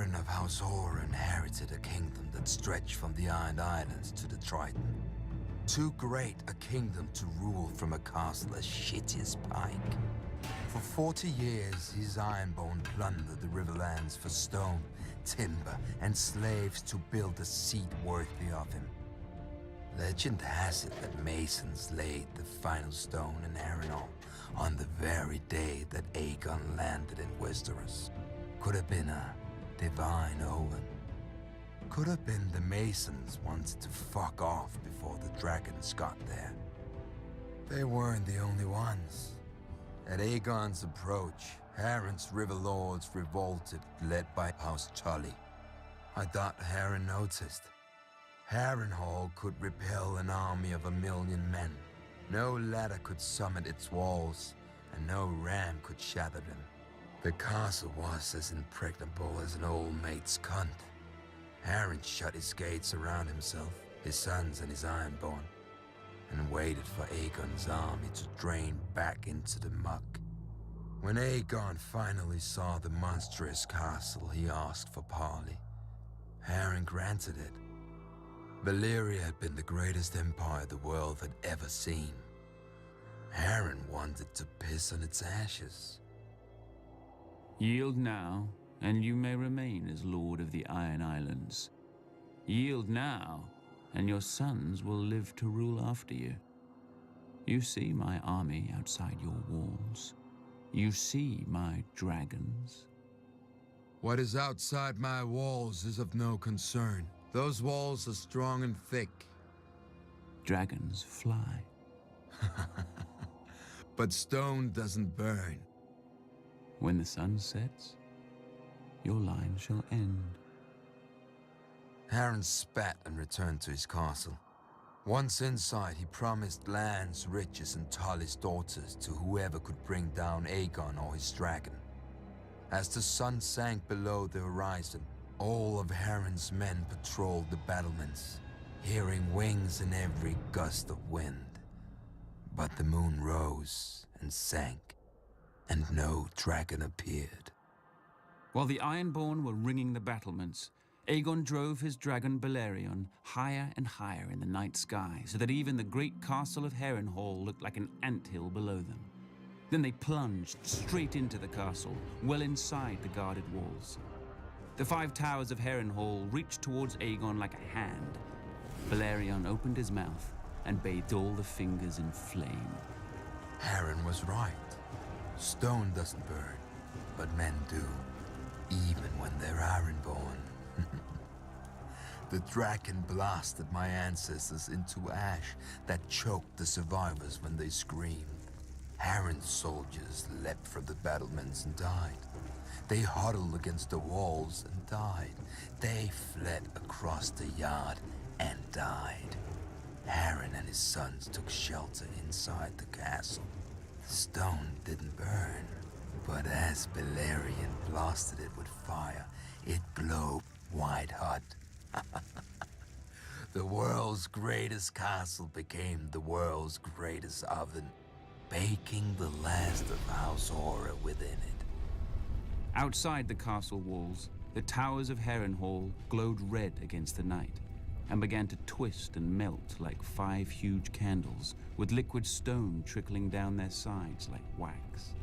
Heren of House Hor inherited a kingdom that stretched from the Iron Islands to the Triton. Too great a kingdom to rule from a castle as shitty as Pike. For 40 years, his Ironborn plundered the Riverlands for stone, timber, and slaves to build a seat worthy of him. Legend has it that masons laid the final stone in Harrenhal on the very day that Aegon landed in Westeros. Could have been a divine omen. Could have been the masons wanted to fuck off before the dragons got there. They weren't the only ones. At Aegon's approach, Harren's river lords revolted, led by House Tully. I thought Heren noticed. Harrenhal could repel an army of 1,000,000 men. No ladder could summit its walls, and no ram could shatter them. The castle was as impregnable as an old mate's cunt. Heren shut his gates around himself, his sons and his Ironborn, and waited for Aegon's army to drain back into the muck. When Aegon finally saw the monstrous castle, he asked for parley. Heren granted it. Valyria had been the greatest empire the world had ever seen. Heren wanted to piss on its ashes. Yield now, and you may remain as Lord of the Iron Islands. Yield now, and your sons will live to rule after you. You see my army outside your walls. You see my dragons. What is outside my walls is of no concern. Those walls are strong and thick. Dragons fly. But stone doesn't burn. When the sun sets, your line shall end. Heren spat and returned to his castle. Once inside, he promised lands, riches, and Tully's daughters to whoever could bring down Aegon or his dragon. As the sun sank below the horizon, all of Heren's men patrolled the battlements, hearing wings in every gust of wind. But the moon rose and sank, and no dragon appeared. While the Ironborn were ringing the battlements, Aegon drove his dragon Balerion higher and higher in the night sky, so that even the great castle of Harrenhal looked like an anthill below them. Then they plunged straight into the castle, well inside the guarded walls. The 5 towers of Harrenhal reached towards Aegon like a hand. Balerion opened his mouth and bathed all the fingers in flame. Heren was right. Stone doesn't burn, but men do, even when they're Ironborn. The dragon blasted my ancestors into ash that choked the survivors when they screamed. Heren's soldiers leapt from the battlements and died. They huddled against the walls and died. They fled across the yard and died. Heren and his sons took shelter inside the castle. The stone didn't burn, but as Balerion blasted it with fire, it glowed white hot. The world's greatest castle became the world's greatest oven, baking the last of House Hor within it. Outside the castle walls, the towers of Harrenhal glowed red against the night and began to twist and melt like 5 huge candles, with liquid stone trickling down their sides like wax.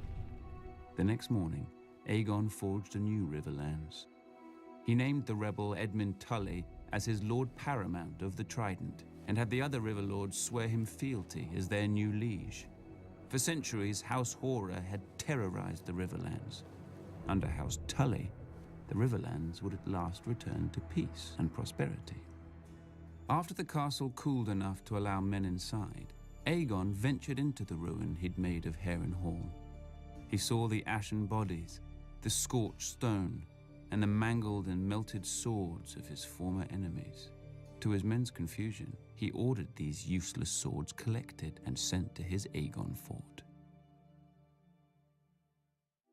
The next morning, Aegon forged a new Riverlands. He named the rebel Edmund Tully as his Lord Paramount of the Trident and had the other river lords swear him fealty as their new liege. For centuries, House Hor had terrorized the Riverlands. Under House Tully, the Riverlands would at last return to peace and prosperity. After the castle cooled enough to allow men inside, Aegon ventured into the ruin he'd made of Harrenhal. He saw the ashen bodies, the scorched stone, and the mangled and melted swords of his former enemies. To his men's confusion, he ordered these useless swords collected and sent to his Aegon fort.